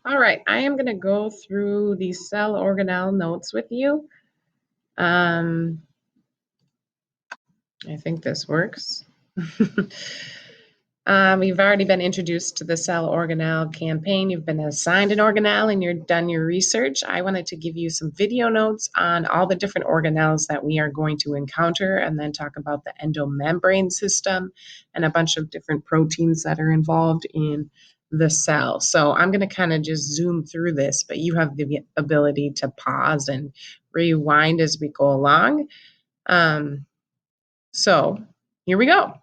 All right, I am going to go through the cell organelle notes with you. I think this works. You've already been introduced to the cell organelle campaign. You've been assigned an organelle and you're done your research. I wanted to give you some video notes on all the different organelles that we are going to encounter and then talk about the endomembrane system and a bunch of different proteins that are involved in the cell. So I'm going to kind of just zoom through this, but you have the ability to pause and rewind as we go along. So here we go.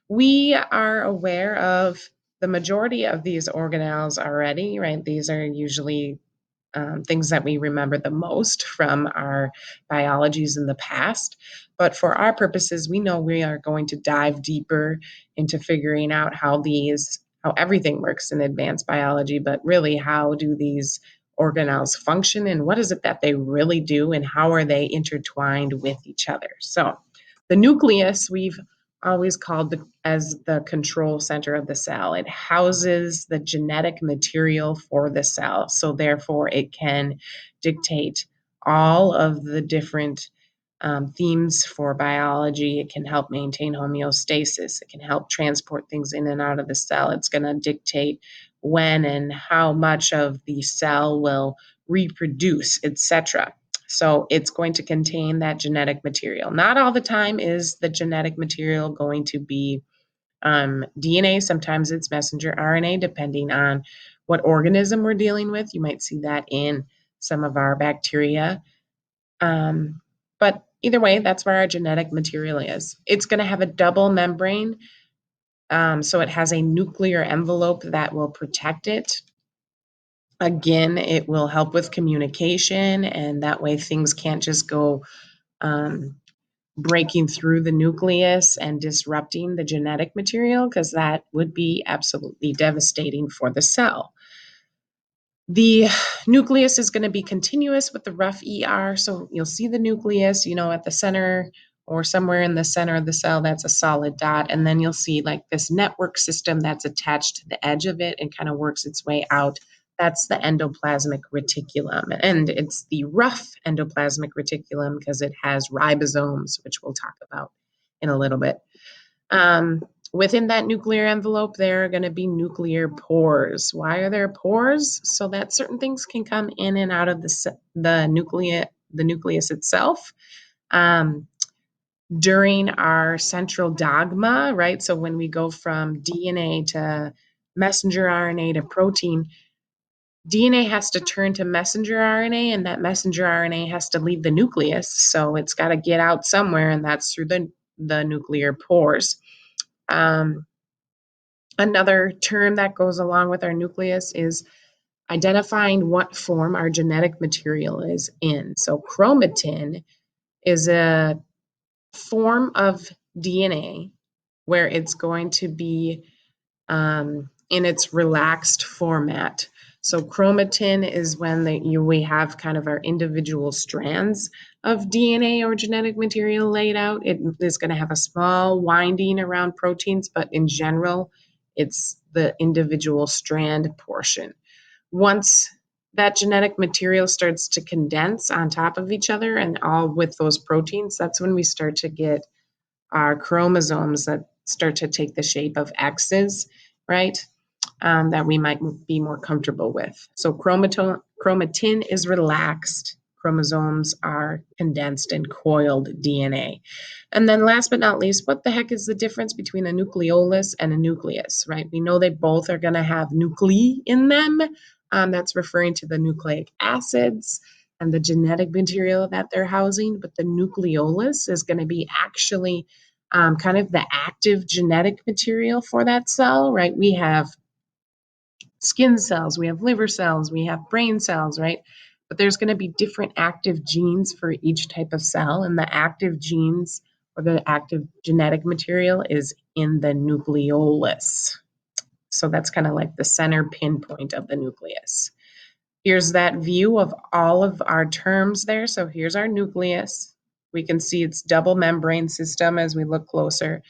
We are aware of the majority of these organelles already, right? These are usually things that we remember the most from our biologies in the past. But for our purposes, we know we are going to dive deeper into figuring out how everything works in advanced biology, but really how do these organelles function and what is it that they really do and how are they intertwined with each other? So the nucleus we've always called as the control center of the cell. It houses the genetic material for the cell. So therefore it can dictate all of the different themes for biology. It can help maintain homeostasis. It can help transport things in and out of the cell. It's going to dictate when and how much of the cell will reproduce, etc. So it's going to contain that genetic material. Not all the time is the genetic material going to be DNA. Sometimes it's messenger RNA, depending on what organism we're dealing with. You might see that in some of our bacteria. But either way, that's where our genetic material is. It's going to have a double membrane. So it has a nuclear envelope that will protect it. Again, it will help with communication, and that way things can't just go breaking through the nucleus and disrupting the genetic material, because that would be absolutely devastating for the cell. The nucleus is going to be continuous with the rough ER. So you'll see the nucleus, at the center or somewhere in the center of the cell, that's a solid dot. And then you'll see like this network system that's attached to the edge of it and kind of works its way out. That's the endoplasmic reticulum. And it's the rough endoplasmic reticulum because it has ribosomes, which we'll talk about in a little bit. Within that nuclear envelope, there are going to be nuclear pores. Why are there pores? So that certain things can come in and out of the nucleus itself. During our central dogma, right? So when we go from DNA to messenger RNA to protein, DNA has to turn to messenger RNA, and that messenger RNA has to leave the nucleus. So it's got to get out somewhere, and that's through the nuclear pores. Another term that goes along with our nucleus is identifying what form our genetic material is in. So chromatin is a form of DNA where it's going to be in its relaxed format. So chromatin is when we have kind of our individual strands of DNA or genetic material laid out. It is going to have a small winding around proteins, but in general, it's the individual strand portion. Once that genetic material starts to condense on top of each other and all with those proteins, that's when we start to get our chromosomes that start to take the shape of X's, right? That we might be more comfortable with. So chromatin is relaxed. Chromosomes are condensed and coiled DNA. And then last but not least, what the heck is the difference between a nucleolus and a nucleus, right? We know they both are going to have nuclei in them. That's referring to the nucleic acids and the genetic material that they're housing. But the nucleolus is going to be actually kind of the active genetic material for that cell, right? We have skin cells, we have liver cells, we have brain cells, right? But there's going to be different active genes for each type of cell, and the active genes or the active genetic material is in the nucleolus. So that's kind of like the center pinpoint of the nucleus. Here's that view of all of our terms there. So here's our nucleus. We can see its double membrane system as we look closer.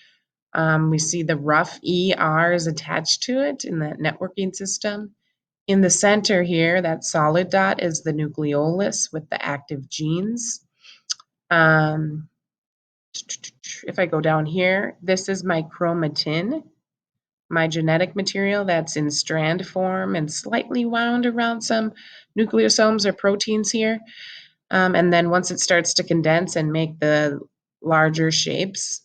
We see the rough ER is attached to it in that networking system. In the center here, that solid dot is the nucleolus with the active genes. If I go down here, this is my chromatin, my genetic material that's in strand form and slightly wound around some nucleosomes or proteins here. And then once it starts to condense and make the larger shapes,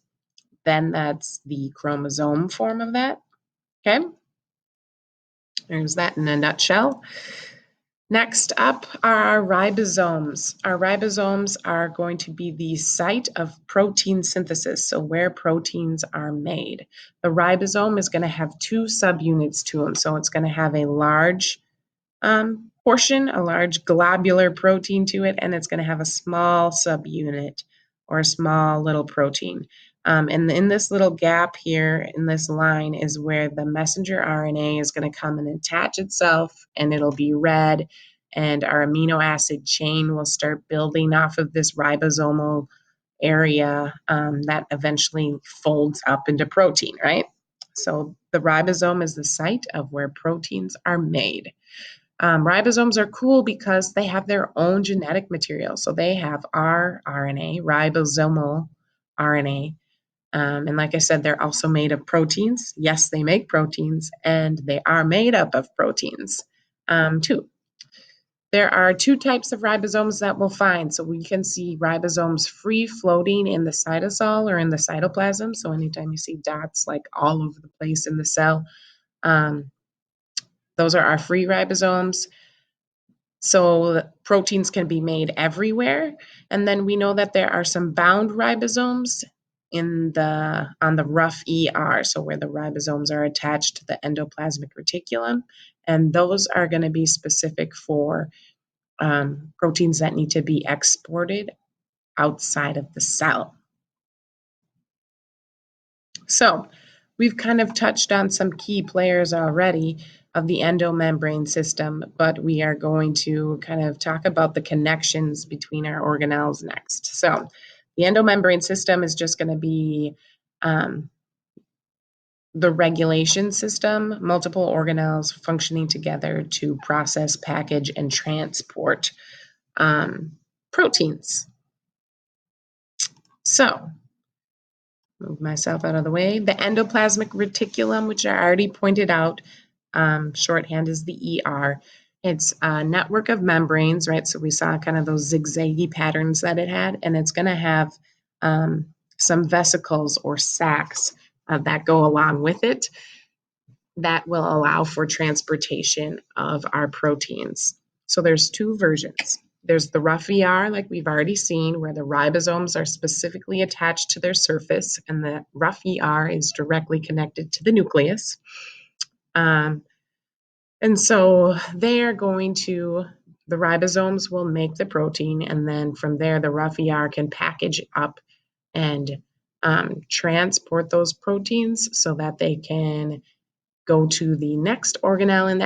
then that's the chromosome form of that. Okay, there's that in a nutshell. Next up are our ribosomes. Our ribosomes are going to be the site of protein synthesis, so where proteins are made. The ribosome is going to have two subunits to them, so it's going to have a large portion, a large globular protein to it, and it's going to have a small subunit or a small little protein. And in this little gap here in this line is where the messenger RNA is going to come and attach itself, and it'll be read, and our amino acid chain will start building off of this ribosomal area that eventually folds up into protein, right? So the ribosome is the site of where proteins are made. Ribosomes are cool because they have their own genetic material. So they have rRNA, ribosomal RNA. And like I said, they're also made of proteins. Yes, they make proteins, and they are made up of proteins too. There are two types of ribosomes that we'll find. So we can see ribosomes free floating in the cytosol or in the cytoplasm. So anytime you see dots like all over the place in the cell, those are our free ribosomes. So proteins can be made everywhere. And then we know that there are some bound ribosomes on the rough ER, so where the ribosomes are attached to the endoplasmic reticulum. And those are going to be specific for proteins that need to be exported outside of the cell. So we've kind of touched on some key players already of the endomembrane system, but we are going to kind of talk about the connections between our organelles next. So the endomembrane system is just going to be the regulation system, multiple organelles functioning together to process, package, and transport proteins. So move myself out of the way. The endoplasmic reticulum, which I already pointed out, shorthand is the ER. It's a network of membranes, right? So we saw kind of those zigzaggy patterns that it had, and it's going to have some vesicles or sacs that go along with it that will allow for transportation of our proteins. So there's two versions. There's the rough ER, like we've already seen, where the ribosomes are specifically attached to their surface, and the rough ER is directly connected to the nucleus. And so the ribosomes will make the protein, and then from there, the rough ER can package up and transport those proteins so that they can go to the next organelle in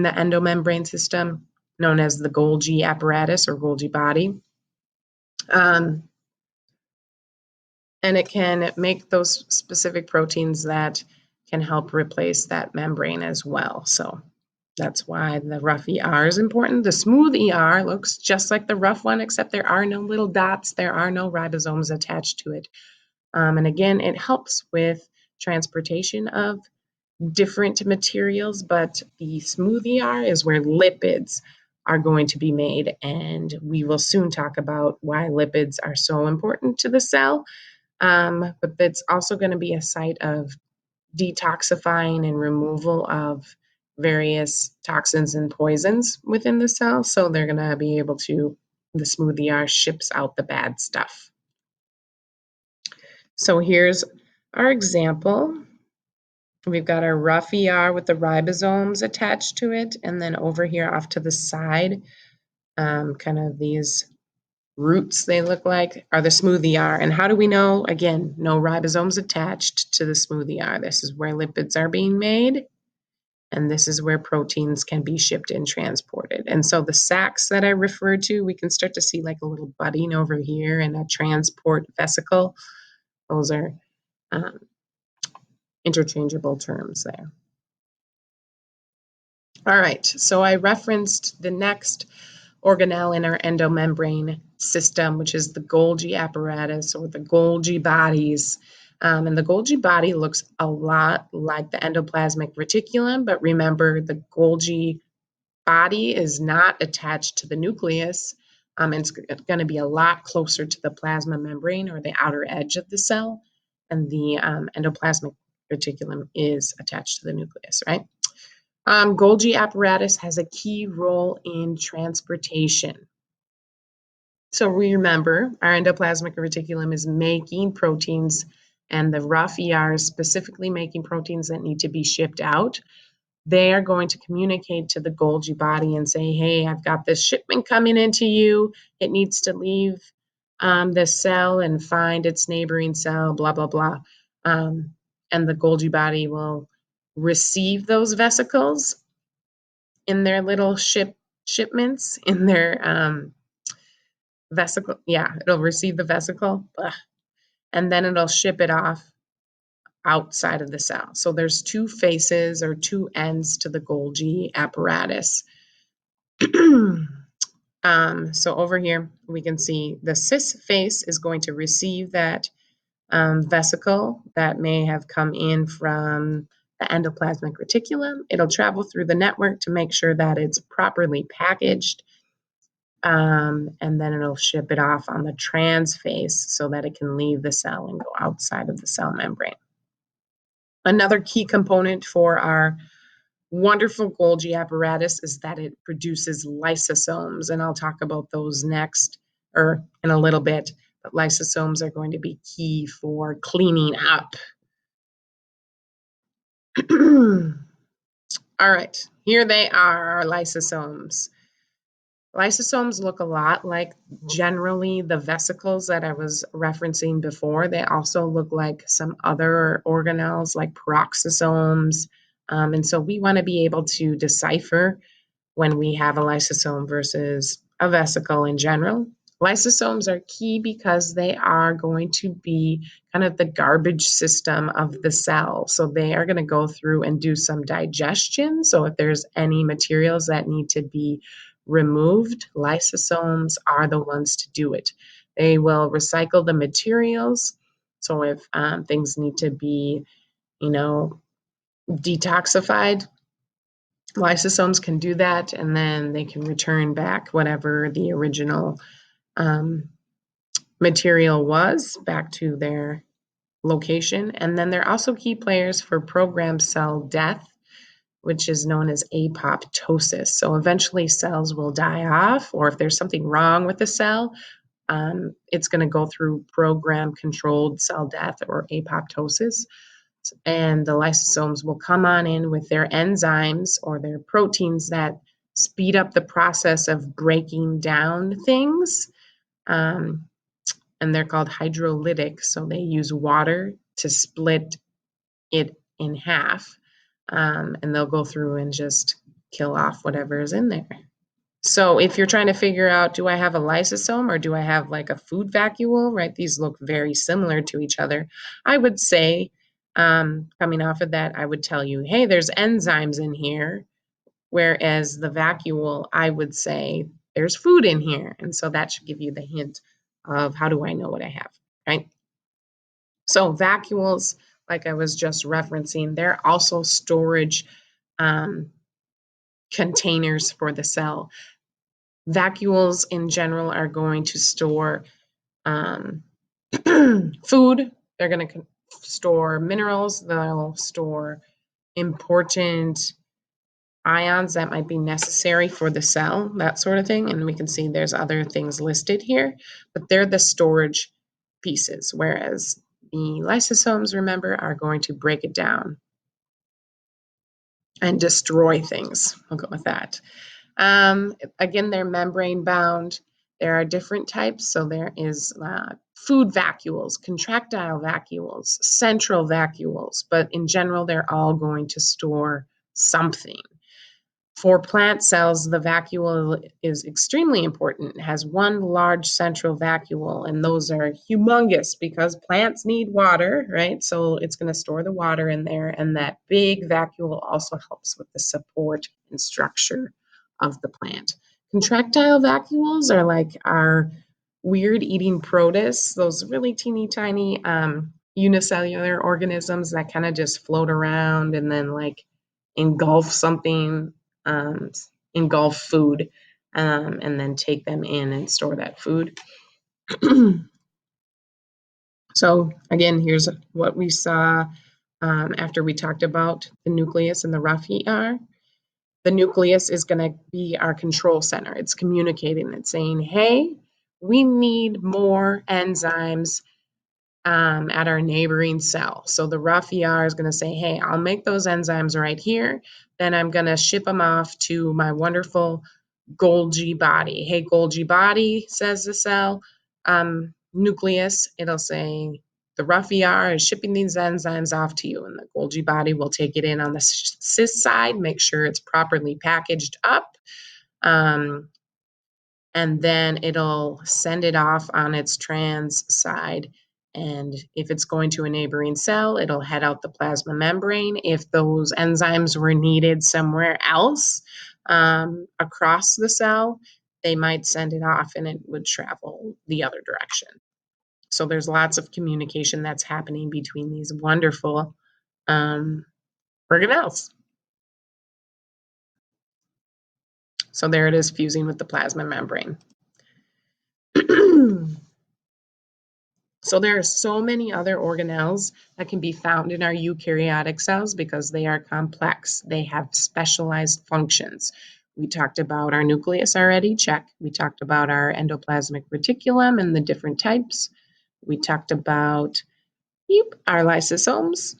the endomembrane system, known as the Golgi apparatus or Golgi body. And it can make those specific proteins that can help replace that membrane as well. So that's why the rough ER is important. The smooth ER looks just like the rough one, except there are no little dots. There are no ribosomes attached to it. And again, it helps with transportation of different materials, but the smooth ER is where lipids are going to be made. And we will soon talk about why lipids are so important to the cell. But it's also going to be a site of detoxifying and removal of various toxins and poisons within the cell. So they're going to be able to, the smooth ER ships out the bad stuff. So here's our example. We've got our rough ER with the ribosomes attached to it, and then over here off to the side, kind of these roots they look like are the smooth ER. And how do we know? Again, no ribosomes attached to the smooth ER. This is where lipids are being made, and this is where proteins can be shipped and transported. And so the sacs that I referred to, we can start to see like a little budding over here and a transport vesicle. Those are interchangeable terms there. All right, so I referenced the next organelle in our endomembrane system, which is the Golgi apparatus or the Golgi bodies. And the Golgi body looks a lot like the endoplasmic reticulum, but remember the Golgi body is not attached to the nucleus. It's going to be a lot closer to the plasma membrane or the outer edge of the cell, and the endoplasmic reticulum is attached to the nucleus, right? Golgi apparatus has a key role in transportation. So remember, our endoplasmic reticulum is making proteins, and the rough ER is specifically making proteins that need to be shipped out. They are going to communicate to the Golgi body and say, hey, I've got this shipment coming into you. It needs to leave the cell and find its neighboring cell, blah, blah, blah. And the Golgi body will receive those vesicles in their little shipments, in their vesicle. Yeah, it'll receive the vesicle, and then it'll ship it off outside of the cell. So there's two faces or two ends to the Golgi apparatus. So over here, we can see the cis face is going to receive that vesicle that may have come in from the endoplasmic reticulum. It'll travel through the network to make sure that it's properly packaged. And then it'll ship it off on the trans face so that it can leave the cell and go outside of the cell membrane. Another key component for our wonderful Golgi apparatus is that it produces lysosomes, and I'll talk about those next or in a little bit, but lysosomes are going to be key for cleaning up. All right, here they are, our lysosomes. Lysosomes look a lot like generally the vesicles that I was referencing before. They also look like some other organelles like peroxisomes. And so we want to be able to decipher when we have a lysosome versus a vesicle in general. Lysosomes are key because they are going to be kind of the garbage system of the cell. So they are going to go through and do some digestion. So if there's any materials that need to be removed, lysosomes are the ones to do it. They will recycle the materials. So if things need to be, detoxified, lysosomes can do that, and then they can return back whatever the original material was back to their location. And then they're also key players for programmed cell death, which is known as apoptosis. So eventually cells will die off, or if there's something wrong with the cell, it's going to go through program controlled cell death or apoptosis. And the lysosomes will come on in with their enzymes or their proteins that speed up the process of breaking down things. And they're called hydrolytic. So they use water to split it in half. And they'll go through and just kill off whatever is in there. So if you're trying to figure out, do I have a lysosome or do I have like a food vacuole, right? These look very similar to each other. I would say, coming off of that, I would tell you, hey, there's enzymes in here. Whereas the vacuole, I would say there's food in here. And so that should give you the hint of how do I know what I have, right? So vacuoles, like I was just referencing, they're also storage containers for the cell. Vacuoles in general are going to store food. They're going to store minerals. They'll store important ions that might be necessary for the cell, that sort of thing. And we can see there's other things listed here, but they're the storage pieces, whereas the lysosomes, remember, are going to break it down and destroy things. We'll go with that. Again, they're membrane bound. There are different types. So there is food vacuoles, contractile vacuoles, central vacuoles, but in general, they're all going to store something. For plant cells, the vacuole is extremely important. It has one large central vacuole, and those are humongous because plants need water, right? So it's going to store the water in there, and that big vacuole also helps with the support and structure of the plant. Contractile vacuoles are like our weird eating protists, those really teeny tiny unicellular organisms that kind of just float around and then like engulf something, um, engulf food, and then take them in and store that food. So again, here's what we saw after we talked about the nucleus and the rough ER. The nucleus is going to be our control center. It's communicating. It's saying, hey, we need more enzymes at our neighboring cell. So the rough ER is going to say, hey, I'll make those enzymes right here. Then I'm going to ship them off to my wonderful Golgi body. Hey, Golgi body, says the cell. Nucleus, it'll say, the rough ER is shipping these enzymes off to you, and the Golgi body will take it in on the cis side, make sure it's properly packaged up. And then it'll send it off on its trans side. And if it's going to a neighboring cell, it'll head out the plasma membrane. If those enzymes were needed somewhere else across the cell, they might send it off and it would travel the other direction. So there's lots of communication that's happening between these wonderful organelles. So there it is, fusing with the plasma membrane. So there are so many other organelles that can be found in our eukaryotic cells because they are complex. They have specialized functions. We talked about our nucleus already, check. We talked about our endoplasmic reticulum and the different types. We talked about our lysosomes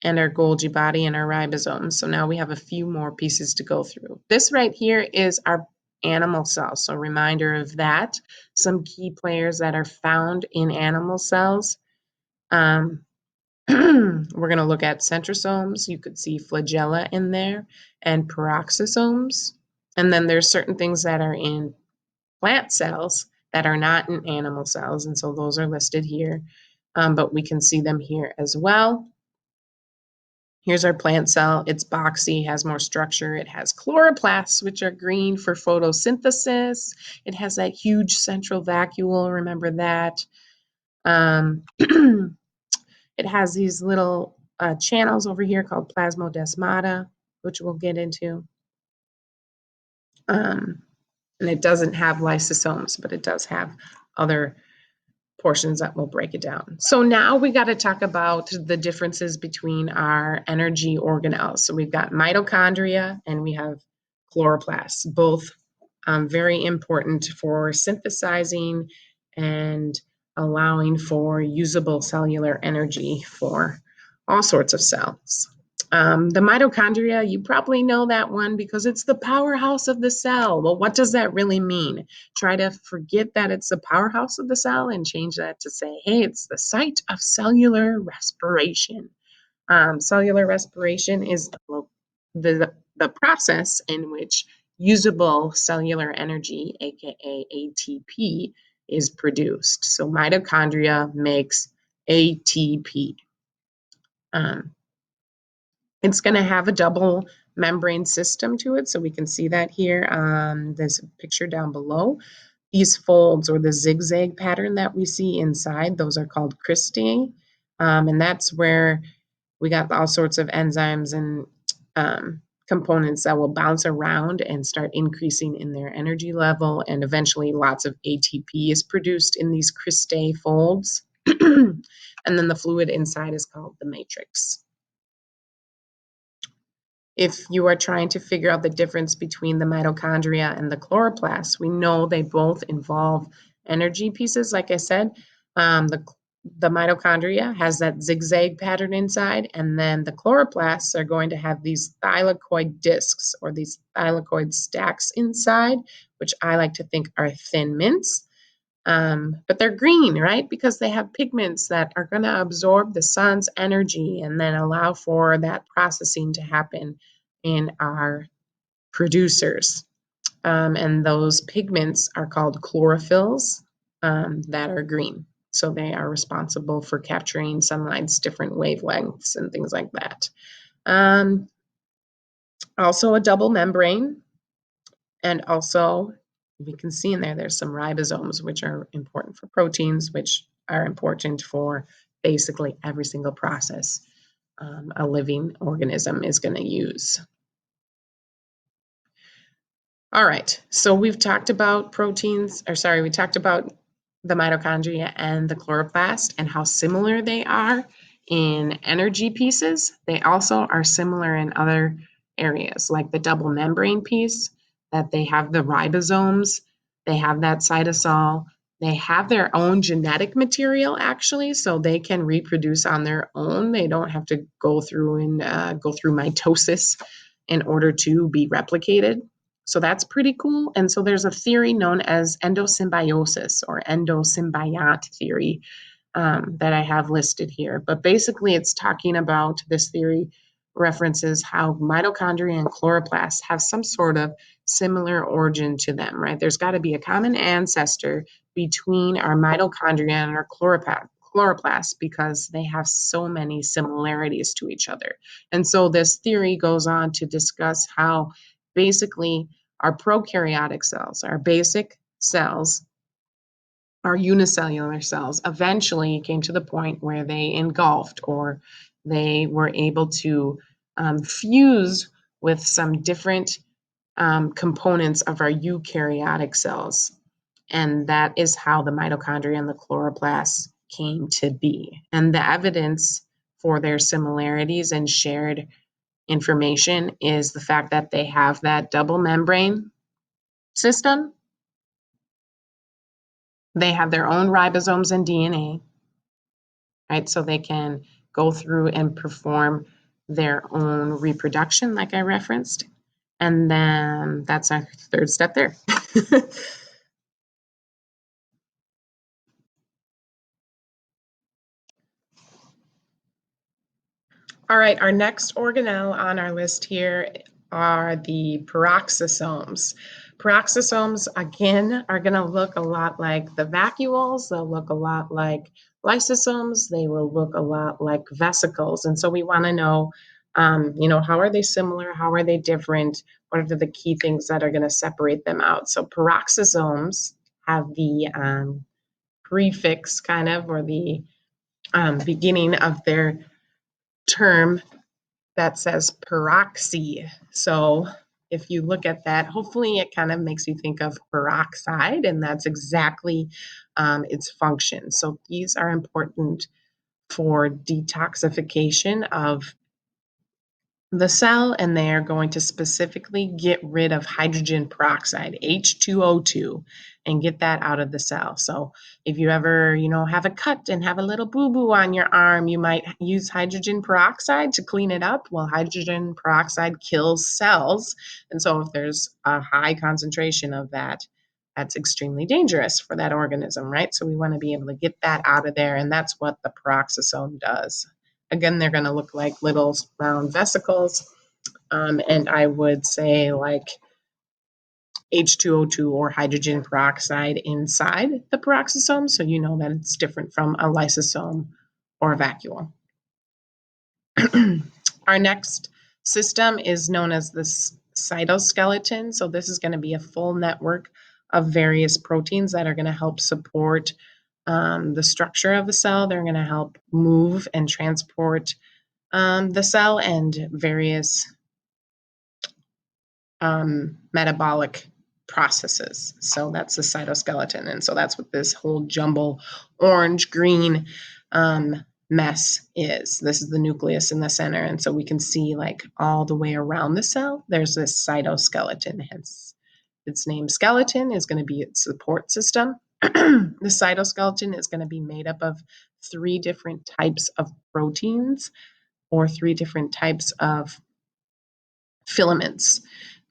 and our Golgi body and our ribosomes. So now we have a few more pieces to go through. This right here is our animal cells. So reminder of that. Some key players that are found in animal cells. We're going to look at centrosomes. You could see flagella in there and peroxisomes. And then there's certain things that are in plant cells that are not in animal cells. And so those are listed here, but we can see them here as well. Here's our plant cell. It's boxy, has more structure. It has chloroplasts, which are green for photosynthesis. It has that huge central vacuole, remember that. It has these little channels over here called plasmodesmata, which we'll get into. And it doesn't have lysosomes, but it does have other portions that will break it down. So now we got to talk about the differences between our energy organelles. So we've got mitochondria and we have chloroplasts, both very important for synthesizing and allowing for usable cellular energy for all sorts of cells. The mitochondria, you probably know that one because it's the powerhouse of the cell. Well, what does that really mean? Try to forget that it's the powerhouse of the cell and change that to say, hey, it's the site of cellular respiration. Cellular respiration is the process in which usable cellular energy, aka ATP, is produced. So mitochondria makes ATP. It's going to have a double membrane system to it, so we can see that here on this picture down below. These folds or the zigzag pattern that we see inside, those are called cristae, and that's where we got all sorts of enzymes and components that will bounce around and start increasing in their energy level, and eventually lots of ATP is produced in these cristae folds. And then the fluid inside is called the matrix. If you are trying to figure out the difference between the mitochondria and the chloroplasts, we know they both involve energy pieces. Like I said, the mitochondria has that zigzag pattern inside, and then the chloroplasts are going to have these thylakoid discs or these thylakoid stacks inside, which I like to think are thin mints. But they're green, right? Because they have pigments that are going to absorb the sun's energy and then allow for that processing to happen in our producers. And those pigments are called chlorophylls that are green. So they are responsible for capturing sunlight's different wavelengths and things like that. Also a double membrane, and also we can see in there, there's some ribosomes, which are important for proteins, which are important for basically every single process a living organism is going to use. All right, so we've talked about we talked about the mitochondria and the chloroplast and how similar they are in energy pieces. They also are similar in other areas, like the double membrane piece, that they have the ribosomes, they have that cytosol, they have their own genetic material actually, so they can reproduce on their own. They don't have to go through mitosis in order to be replicated. So that's pretty cool. And so there's a theory known as endosymbiosis or endosymbiont theory that I have listed here. But basically, it's talking about this theory references how mitochondria and chloroplasts have some sort of similar origin to them, right? There's got to be a common ancestor between our mitochondria and our chloroplasts because they have so many similarities to each other. And so this theory goes on to discuss how basically our prokaryotic cells, our basic cells, our unicellular cells eventually came to the point where they engulfed or they were able to fuse with some different components of our eukaryotic cells. And that is how the mitochondria and the chloroplasts came to be. And the evidence for their similarities and shared information is the fact that they have that double membrane system. They have their own ribosomes and DNA, right? So they can go through and perform their own reproduction, like I referenced. And then that's our third step there. All right, our next organelle on our list here are the peroxisomes. Peroxisomes, again, are going to look a lot like the vacuoles. They'll look a lot like lysosomes. They will look a lot like vesicles. And so we want to know, how are they similar? How are they different? What are the key things that are going to separate them out? So peroxisomes have the prefix kind of, or the beginning of their term that says peroxy. So if you look at that, hopefully it kind of makes you think of peroxide, and that's exactly its function. So these are important for detoxification of the cell, and they are going to specifically get rid of hydrogen peroxide, H2O2, and get that out of the cell. So if you ever, have a cut and have a little boo-boo on your arm, you might use hydrogen peroxide to clean it up. Well, hydrogen peroxide kills cells. And so if there's a high concentration of that, that's extremely dangerous for that organism, right? So we want to be able to get that out of there, and that's what the peroxisome does. Again, they're going to look like little round vesicles, and I would say like H2O2 or hydrogen peroxide inside the peroxisome, so you know that it's different from a lysosome or a vacuole. Our next system is known as the cytoskeleton. So this is going to be a full network of various proteins that are going to help support the structure of the cell. They're going to help move and transport the cell and various metabolic processes. So that's the cytoskeleton. And so that's what this whole jumble orange-green mess is. This is the nucleus in the center. And so we can see like all the way around the cell, there's this cytoskeleton. Hence its name. Skeleton is going to be its support system. The cytoskeleton is going to be made up of 3 different types of proteins or 3 different types of filaments.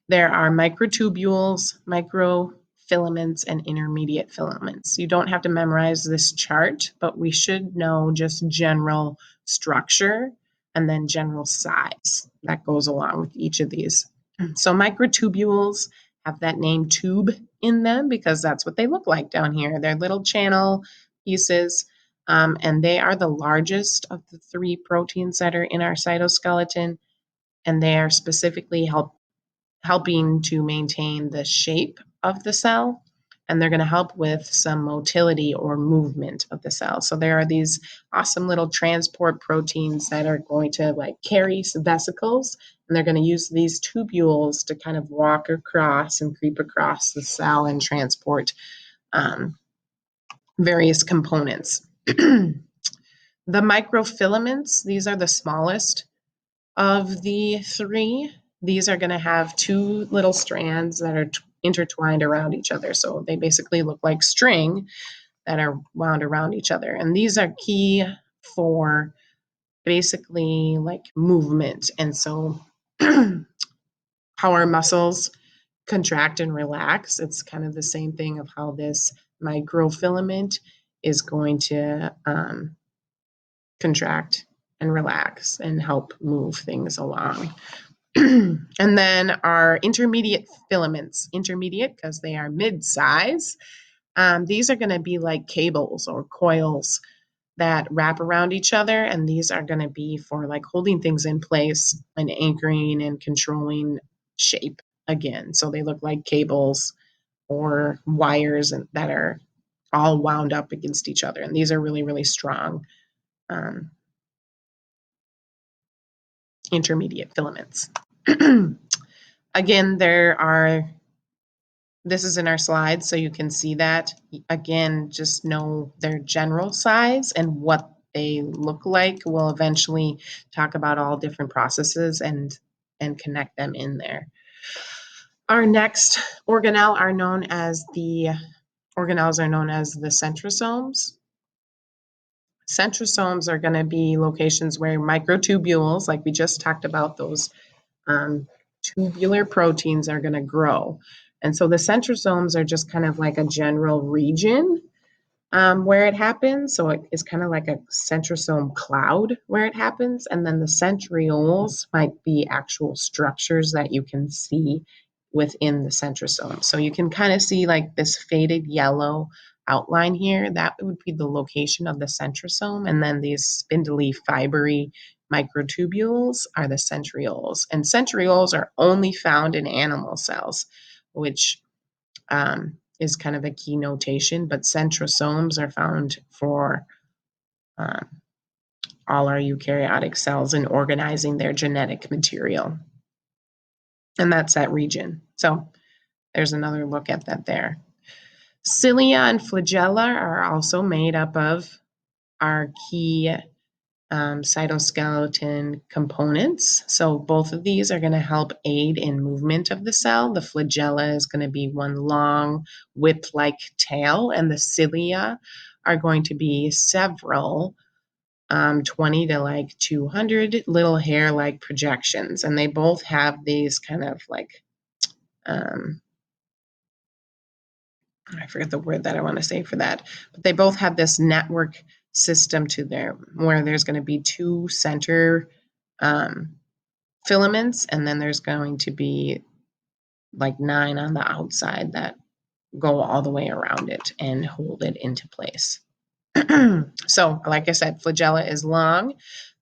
There are microtubules, microfilaments, and intermediate filaments. You don't have to memorize this chart, but we should know just general structure and then general size that goes along with each of these. So microtubules have that name tube in them because that's what they look like down here. They're little channel pieces, and they are the largest of the 3 proteins that are in our cytoskeleton, and they are specifically helping to maintain the shape of the cell, and they're going to help with some motility or movement of the cell. So there are these awesome little transport proteins that are going to like carry some vesicles, and they're going to use these tubules to kind of walk across and creep across the cell and transport various components. The microfilaments, these are the smallest of the 3. These are going to have 2 little strands that are intertwined around each other. So they basically look like string that are wound around each other. And these are key for basically like movement. And so how our muscles contract and relax, it's kind of the same thing of how this microfilament is going to contract and relax and help move things along. And then our intermediate filaments, intermediate because they are mid-size. These are going to be like cables or coils that wrap around each other, and these are going to be for like holding things in place and anchoring and controlling shape again. So they look like cables or wires that are all wound up against each other, and these are really, really strong intermediate filaments. Again, this is in our slides, so you can see that. Again, just know their general size and what they look like. We'll eventually talk about all different processes and connect them in there. Our next organelle are known as the centrosomes. Centrosomes are going to be locations where microtubules, like we just talked about, those tubular proteins are going to grow. And so the centrosomes are just kind of like a general region where it happens. So it is kind of like a centrosome cloud where it happens. And then the centrioles might be actual structures that you can see within the centrosome. So you can kind of see like this faded yellow outline here. That would be the location of the centrosome. And then these spindly, fibery microtubules are the centrioles. And centrioles are only found in animal cells, which is kind of a key notation, but centrosomes are found for all our eukaryotic cells in organizing their genetic material. And that's that region. So there's another look at that there. Cilia and flagella are also made up of our key cytoskeleton components. So both of these are going to help aid in movement of the cell. The flagella is going to be one long whip-like tail, and the cilia are going to be several 20 to like 200 little hair-like projections. And they both have these kind of like, I forget the word that I want to say for that, but they both have this network system to them where there's going to be 2 center filaments, and then there's going to be like 9 on the outside that go all the way around it and hold it into place. So, like I said, flagella is long.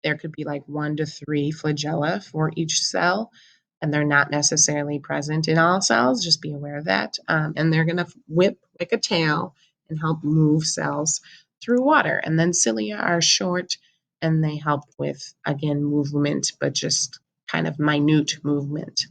There could be like 1 to 3 flagella for each cell, and they're not necessarily present in all cells. Just be aware of that. And they're going to whip like a tail and help move cells through water. And then cilia are short, and they help with, again, movement, but just kind of minute movement.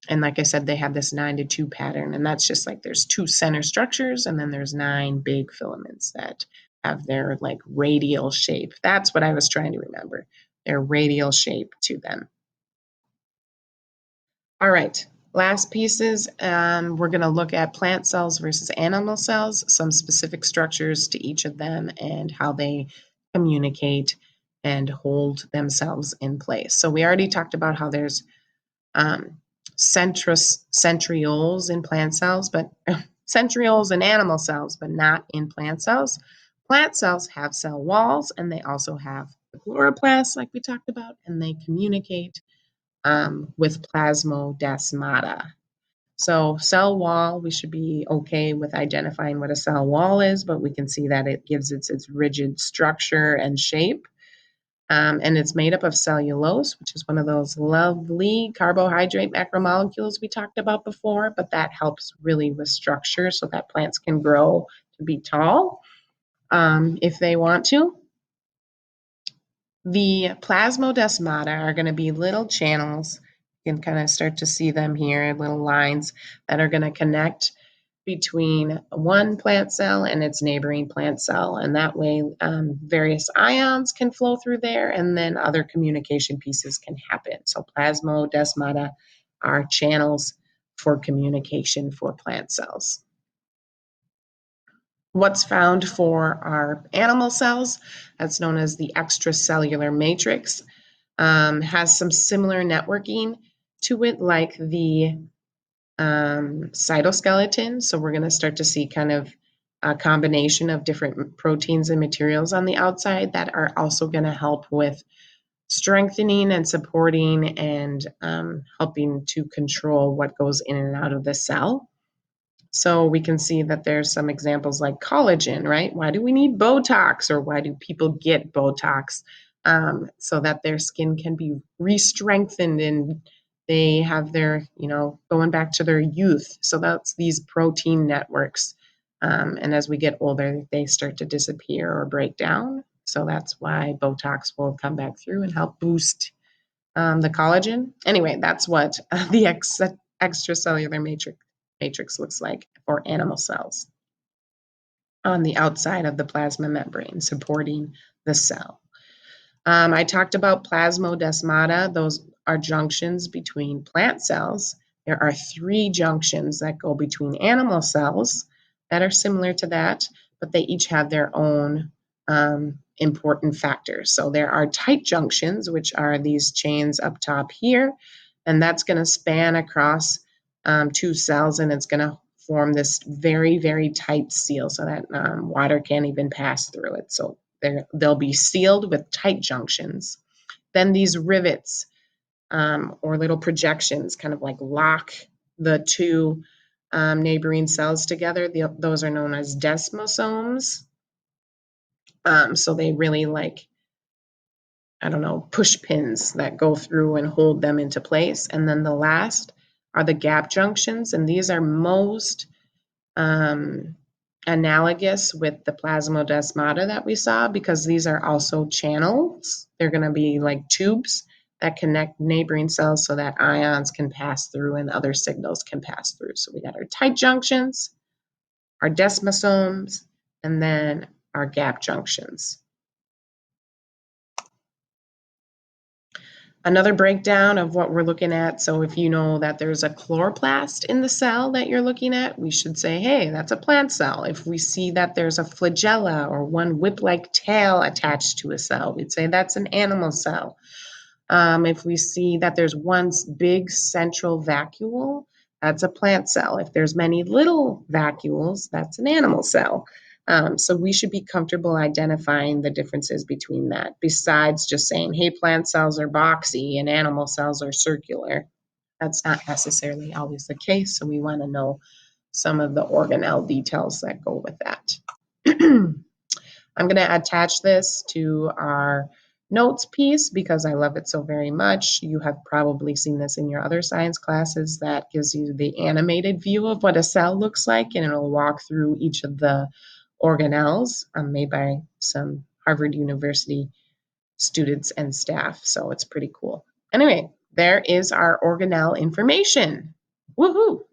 And like I said, they have this 9 to 2 pattern, and that's just like there's 2 center structures, and then there's 9 big filaments that have their like radial shape. That's what I was trying to remember, their radial shape to them. All right, last pieces, we're going to look at plant cells versus animal cells, some specific structures to each of them and how they communicate and hold themselves in place. So we already talked about how there's centrioles in plant cells, but centrioles in animal cells, but not in plant cells. Plant cells have cell walls, and they also have the chloroplasts, like we talked about, and they communicate with plasmodesmata. So cell wall, we should be okay with identifying what a cell wall is, but we can see that it gives its rigid structure and shape. And it's made up of cellulose, which is one of those lovely carbohydrate macromolecules we talked about before, but that helps really with structure so that plants can grow to be tall if they want to. The plasmodesmata are going to be little channels. You can kind of start to see them here, little lines that are going to connect between one plant cell and its neighboring plant cell. And that way, various ions can flow through there, and then other communication pieces can happen. So plasmodesmata are channels for communication for plant cells. What's found for our animal cells, that's known as the extracellular matrix, has some similar networking to it like the cytoskeleton. So we're going to start to see kind of a combination of different proteins and materials on the outside that are also going to help with strengthening and supporting and helping to control what goes in and out of the cell. So we can see that there's some examples like collagen, right? Why do we need Botox, or why do people get Botox? So that their skin can be re-strengthened and they have their, going back to their youth. So that's these protein networks. And as we get older, they start to disappear or break down. So that's why Botox will come back through and help boost the collagen. Anyway, that's what the extracellular matrix looks like for animal cells on the outside of the plasma membrane supporting the cell. I talked about plasmodesmata. Those are junctions between plant cells. There are 3 junctions that go between animal cells that are similar to that, but they each have their own important factors. So there are tight junctions, which are these chains up top here, and that's going to span across 2 cells, and it's going to form this very, very tight seal so that water can't even pass through it. So they'll be sealed with tight junctions. Then these rivets or little projections kind of like lock the 2 neighboring cells together. Those are known as desmosomes. So they really push pins that go through and hold them into place. And then the last are the gap junctions, and these are most analogous with the plasmodesmata that we saw, because these are also channels. They're going to be like tubes that connect neighboring cells so that ions can pass through and other signals can pass through. So we got our tight junctions, our desmosomes, and then our gap junctions. Another breakdown of what we're looking at. So if you know that there's a chloroplast in the cell that you're looking at, we should say, hey, that's a plant cell. If we see that there's a flagella or one whip-like tail attached to a cell, we'd say that's an animal cell. If we see that there's one big central vacuole, that's a plant cell. If there's many little vacuoles, that's an animal cell. So we should be comfortable identifying the differences between that, besides just saying, hey, plant cells are boxy and animal cells are circular. That's not necessarily always the case, so we want to know some of the organelle details that go with that. I'm going to attach this to our notes piece because I love it so very much. You have probably seen this in your other science classes. That gives you the animated view of what a cell looks like, and it'll walk through each of the organelles made by some Harvard University students and staff. So it's pretty cool. Anyway, there is our organelle information. Woohoo!